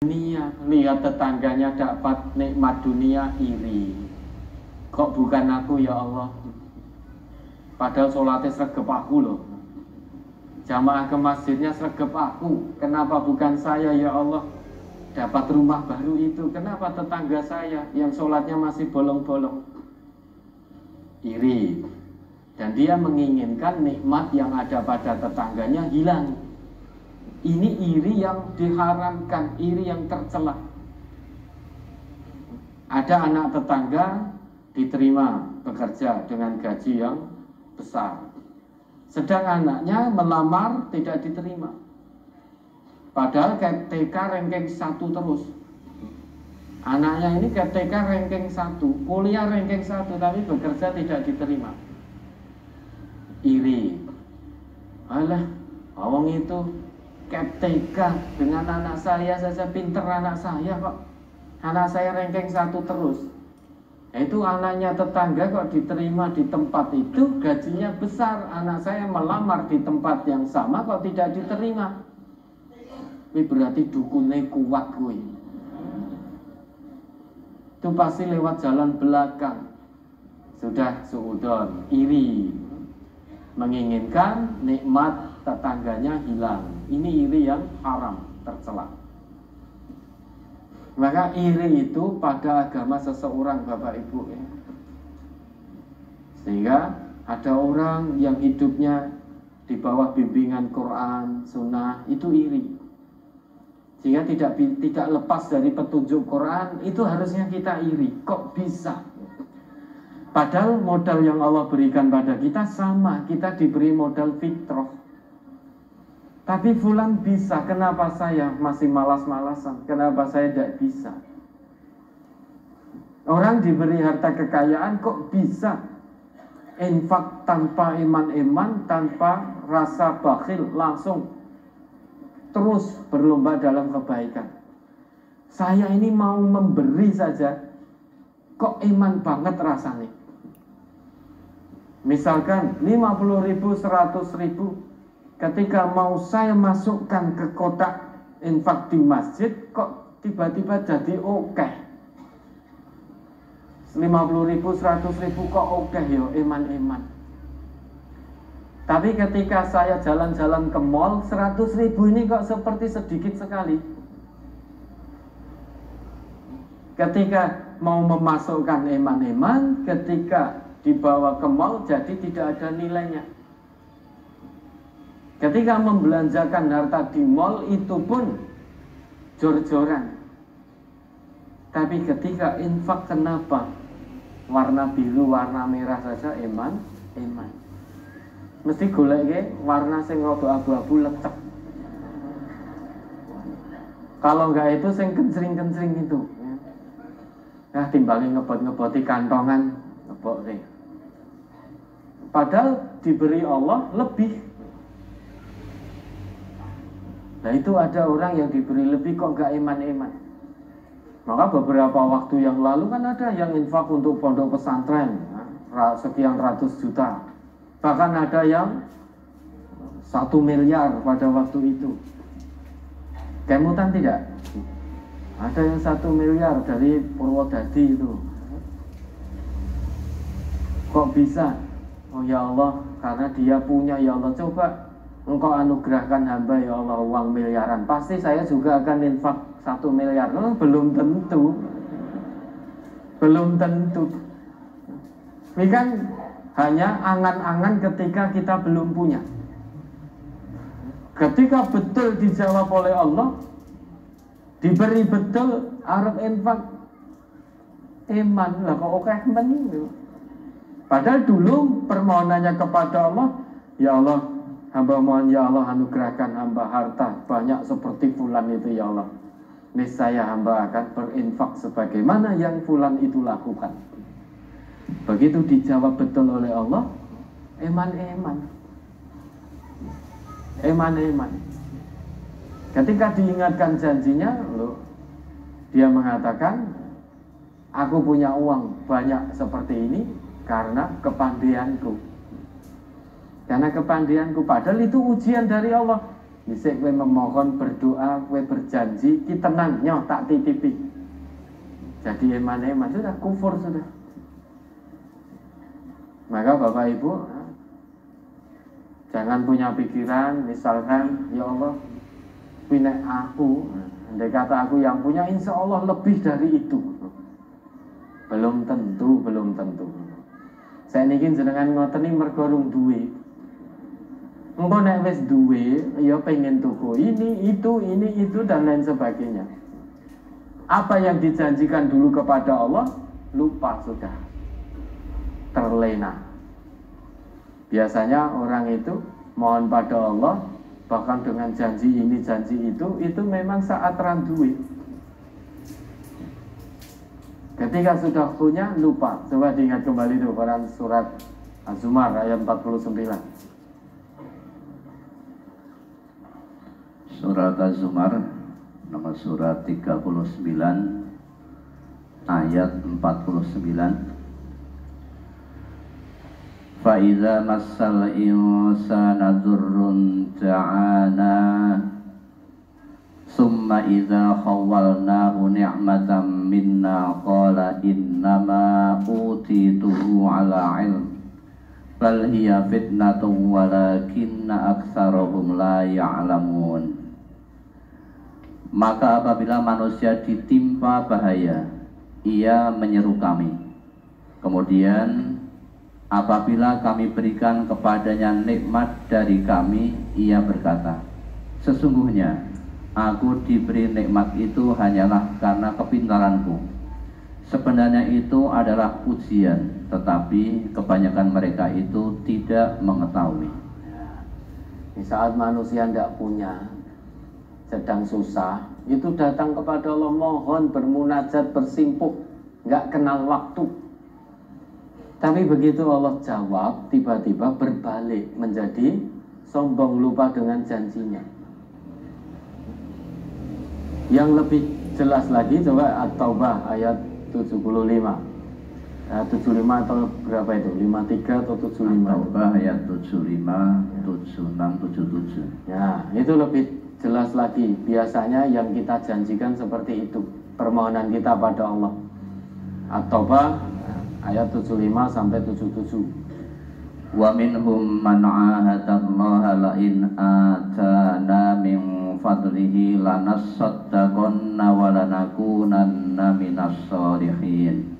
dunia, lihat tetangganya dapat nikmat dunia, iri. Kok bukan aku ya Allah? Padahal sholatnya sregep aku loh. Jamaah ke masjidnya sregep aku. Kenapa bukan saya ya Allah? Dapat rumah baru itu. Kenapa tetangga saya yang sholatnya masih bolong-bolong? Iri. Dan dia menginginkan nikmat yang ada pada tetangganya hilang. Ini iri yang diharamkan, iri yang tercela. Ada anak tetangga diterima bekerja dengan gaji yang besar, sedang anaknya melamar tidak diterima. Padahal TK ranking 1 terus. Anaknya ini TK ranking 1, kuliah ranking 1, tapi bekerja tidak diterima. Iri. Alah, awang itu TK dengan anak saya saja, pinter anak saya kok. Anak saya ranking 1 terus. Itu anaknya tetangga kok diterima di tempat itu, gajinya besar. Anak saya melamar di tempat yang sama kok tidak diterima. Ini berarti dukunnya kuat gue. Itu pasti lewat jalan belakang. Sudah suudon, iri. Menginginkan nikmat tetangganya hilang. Ini iri yang haram, tercela. Maka iri itu pada agama seseorang, Bapak Ibu ya. Sehingga ada orang yang hidupnya di bawah bimbingan Quran, Sunnah, itu iri. Sehingga tidak lepas dari petunjuk Quran, itu harusnya kita iri. Kok bisa? Padahal modal yang Allah berikan pada kita sama, kita diberi modal fitrah. Tapi fulan bisa, kenapa saya masih malas-malasan? Kenapa saya tidak bisa? Orang diberi harta kekayaan kok bisa infak tanpa iman-iman, tanpa rasa bakhil, langsung terus berlomba dalam kebaikan. Saya ini mau memberi saja, kok iman banget rasanya. Misalkan 50.000, 100.000, ketika mau saya masukkan ke kotak infak di masjid, kok tiba-tiba jadi oke. 50.000, 100.000 kok oke ya, iman-iman. Tapi ketika saya jalan-jalan ke mall, 100.000 ini kok seperti sedikit sekali. Ketika mau memasukkan iman-iman, ketika dibawa ke mall jadi tidak ada nilainya. Ketika membelanjakan harta di mall itu pun jor-joran. Tapi ketika infak, kenapa? Warna biru, warna merah saja iman. Mesti golek warna sing rada abu-abu lecek. Kalau enggak itu sing kencring-kencring itu. Nah, timbangin ngebot-ngeboti kantongan, ngebot deh. Padahal diberi Allah lebih. Nah itu ada orang yang diberi lebih kok gak iman-iman. Maka beberapa waktu yang lalu kan ada yang infak untuk pondok pesantren, sekian ratus juta. Bahkan ada yang 1 miliar pada waktu itu. Kemutan tidak? Ada yang 1 miliar dari Purwodadi itu. Kok bisa? Oh ya Allah, karena dia punya ya Allah. Coba Engkau anugerahkan hamba ya Allah uang miliaran, pasti saya juga akan infak 1 miliar. Belum tentu. Ini kan hanya angan-angan ketika kita belum punya. Ketika betul dijawab oleh Allah, diberi betul, arep infak, iman lah kok oke men. Padahal dulu permohonannya kepada Allah, ya Allah, hamba mohon ya Allah anugerahkan hamba harta banyak seperti fulan itu ya Allah. Niscaya hamba akan berinfak sebagaimana yang fulan itu lakukan. Begitu dijawab betul oleh Allah, iman. Ketika diingatkan janjinya, dia mengatakan, aku punya uang banyak seperti ini karena kepandaianku. Karena kepandaianku, padahal itu ujian dari Allah. Dhisik kowe memohon, berdoa, kowe berjanji, ki tenang nyoh tak titipi. Jadi eman-eman sudah kufur sudah. Maka Bapak Ibu jangan punya pikiran misalkan ya Allah punya aku, andai kata aku yang punya, insya Allah lebih dari itu. Belum tentu. Saya ingin jenengan ngoteni mergo rung duwe. Engko nek wis duwe ya pengen tuku ini itu dan lain sebagainya. Apa yang dijanjikan dulu kepada Allah lupa sudah, terlena. Biasanya orang itu mohon pada Allah bahkan dengan janji ini janji itu memang saat randuwe. Ketika sudah punya lupa. Coba diingat kembali tuh Quran surat Az-Zumar ayat 49. Surat Az-Zumar nomor surat 39 ayat 49. Fa'idza massal insana dzurrun ta'ana summa idza khawwalnahu ni'matan minna qala innama utituhu ala ilm bal hiya fitnatun walakinna aktsarahum la ya'lamun. Maka apabila manusia ditimpa bahaya, ia menyeru kami. Kemudian apabila kami berikan kepadanya nikmat dari kami, ia berkata, sesungguhnya aku diberi nikmat itu hanyalah karena kepintaranku. Sebenarnya itu adalah ujian, tetapi kebanyakan mereka itu tidak mengetahui. Di saat manusia tidak punya, sedang susah, itu datang kepada Allah, mohon, bermunajat, bersimpuh, nggak kenal waktu. Tapi begitu Allah jawab, tiba-tiba berbalik menjadi sombong, lupa dengan janjinya. Yang lebih jelas lagi coba At-Taubah ayat 75. 75 atau berapa itu? 53 atau 75? At-Taubah ayat 75, 76, 77. Ya, itu lebih jelas lagi. Biasanya yang kita janjikan seperti itu, permohonan kita pada Allah. At-Taubah ayat 75 sampai 77. Wa minhum man 'ahadallaha la in atana min fadlihi lanasaddaqanna wa lanakunanna minas sholihin.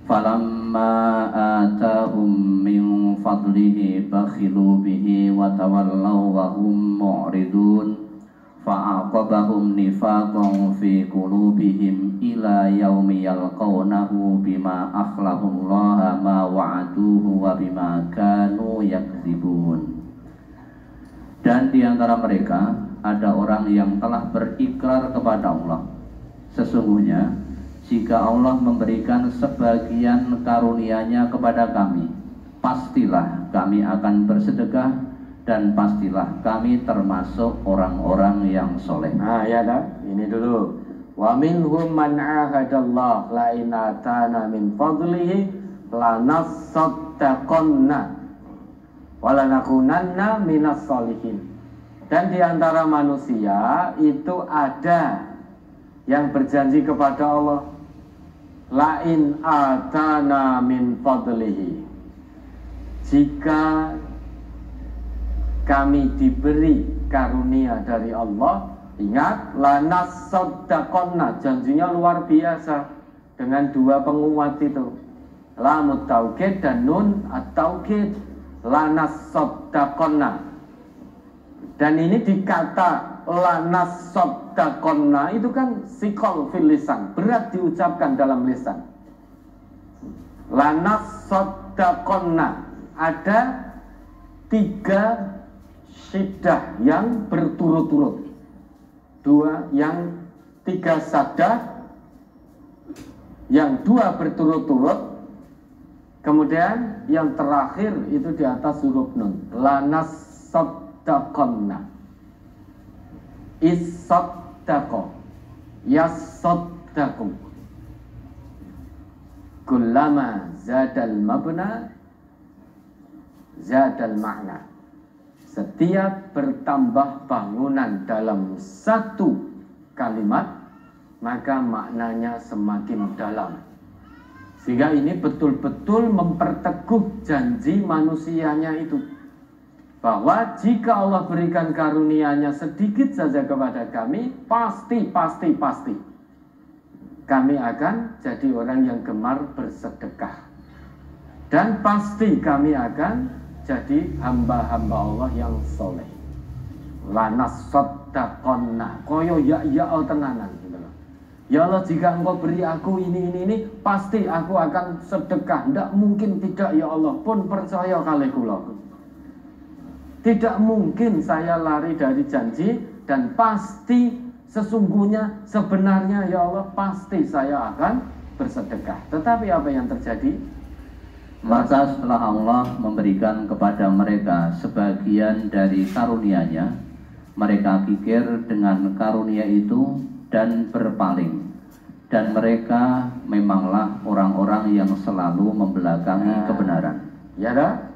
Falamma atahum min fadlihi bakhilu bihi wa tawallaw wa hum mu'ridun. Fa'aqabahum nifaqan fi qulubihim ila yaumi yalqawnahu bima akhlaqullaha ma wa'aduhu wa bima kanu yakdzibun. Dan di antara mereka ada orang yang telah berikrar kepada Allah, sesungguhnya jika Allah memberikan sebagian karunia-Nya kepada kami, pastilah kami akan bersedekah dan pastilah kami termasuk orang-orang yang soleh. Nah ya dah, ini dulu. Wa minhum man ahadallah la in atana min fadlihi lanasaddaqanna wa lanakunanna minas sholihin. Dan di antara manusia itu ada yang berjanji kepada Allah, la in atana min fadlihi, jika kami diberi karunia dari Allah, ingat, lanasaddaqanna, janjinya luar biasa dengan dua penguat itu, lamut taukid dan nun at-taukid, lanasaddaqanna. Dan ini dikata lanasaddaqanna itu kan sikol fil lisan, berat diucapkan dalam lisan. Lanasaddaqanna, ada tiga syiddah yang berturut-turut, tiga saddah, yang dua berturut-turut, kemudian yang terakhir itu di atas huruf nun, lanasaddaqanna, is-saddaqo, yas-saddaqu, kullama zadal mabna zadal ma'na. Setiap bertambah bangunan dalam satu kalimat, maka maknanya semakin dalam. Sehingga ini betul-betul memperteguh janji manusianya itu, bahwa jika Allah berikan karunia-Nya sedikit saja kepada kami, pasti kami akan jadi orang yang gemar bersedekah. Dan pasti kami akan jadi hamba-hamba Allah yang soleh. Lanas soddaqonna, koyo ya tenanan gitu loh. Ya Allah, jika Engkau beri aku ini, pasti aku akan sedekah. Tidak mungkin tidak, ya Allah, pun percaya kali kula. Tidak mungkin saya lari dari janji, dan pasti sesungguhnya sebenarnya ya Allah pasti saya akan bersedekah. Tetapi apa yang terjadi? Maka setelah Allah memberikan kepada mereka sebagian dari karunia-Nya, mereka kikir dengan karunia itu dan berpaling. Dan mereka memanglah orang-orang yang selalu membelakangi kebenaran. Ya dah?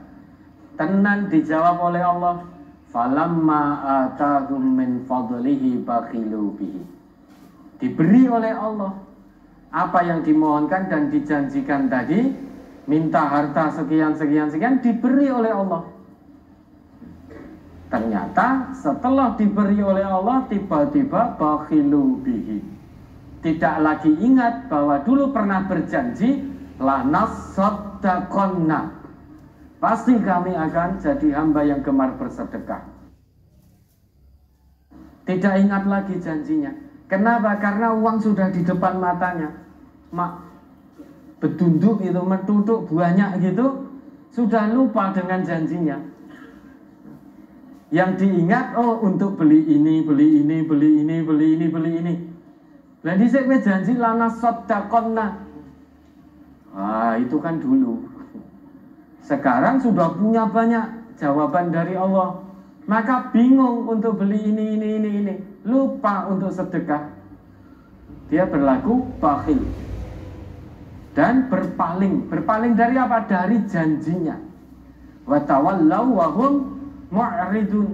Tenan dijawab oleh Allah, falamma atahum min fadlihi bakhilu bihi. Diberi oleh Allah apa yang dimohonkan dan dijanjikan tadi, minta harta sekian, diberi oleh Allah. Ternyata setelah diberi oleh Allah, tiba-tiba bakhilu bihi. Tidak lagi ingat bahwa dulu pernah berjanji, lanas soddaqonna, pasti kami akan jadi hamba yang gemar bersedekah. Tidak ingat lagi janjinya. Kenapa? Karena uang sudah di depan matanya. Betunduk itu, metuduk banyak gitu, sudah lupa dengan janjinya. Yang diingat, oh untuk beli ini. Nah disini janji lana soddaqonna. Itu kan dulu. Sekarang sudah punya banyak jawaban dari Allah, maka bingung untuk beli ini. Lupa untuk sedekah. Dia berlaku bakhil dan berpaling. Berpaling dari apa? Dari janjinya. Wa tawallau wa hum mu'ridun.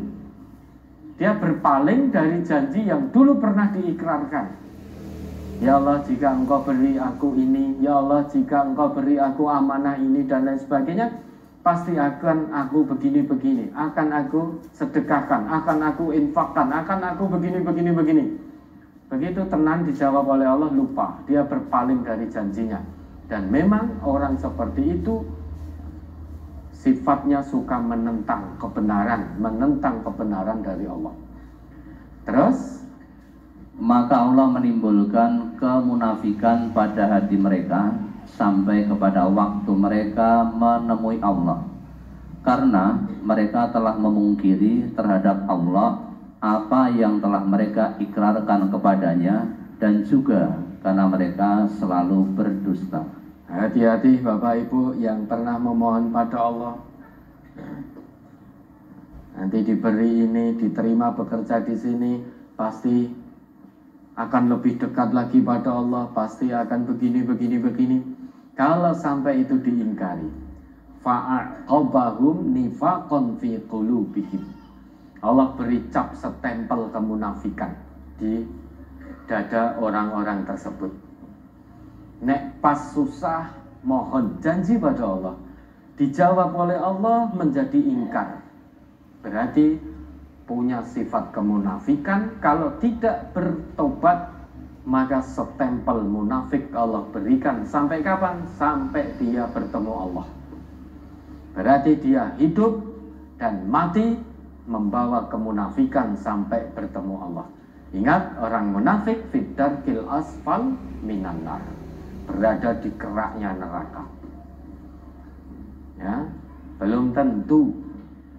Dia berpaling dari janji yang dulu pernah diikrarkan. Ya Allah, jika Engkau beri aku ini, ya Allah, jika Engkau beri aku amanah ini dan lain sebagainya, pasti akan aku begini, akan aku sedekahkan, akan aku infakkan, akan aku begini. Begitu tenan dijawab oleh Allah, lupa, dia berpaling dari janjinya. Dan memang orang seperti itu sifatnya suka menentang kebenaran dari Allah. Terus maka Allah menimbulkan kemunafikan pada hati mereka sampai kepada waktu mereka menemui Allah, karena mereka telah memungkiri terhadap Allah apa yang telah mereka ikrarkan kepadanya, dan juga karena mereka selalu berdusta. Hati-hati Bapak Ibu yang pernah memohon pada Allah, nanti diberi ini, diterima bekerja di sini, pasti akan lebih dekat lagi pada Allah, pasti akan begini. Kalau sampai itu diingkari, fa'aqabahum nifaqan fi qulubihim. Allah beri cap setempel kemunafikan di dada orang-orang tersebut. Nek pas susah mohon janji pada Allah, dijawab oleh Allah menjadi ingkar, berarti punya sifat kemunafikan. Kalau tidak bertobat, maka setempel munafik Allah berikan. Sampai kapan? Sampai dia bertemu Allah. Berarti dia hidup dan mati membawa kemunafikan sampai bertemu Allah. Ingat, orang munafik fid darkil asfal minan nar, berada di keraknya neraka. Ya, belum tentu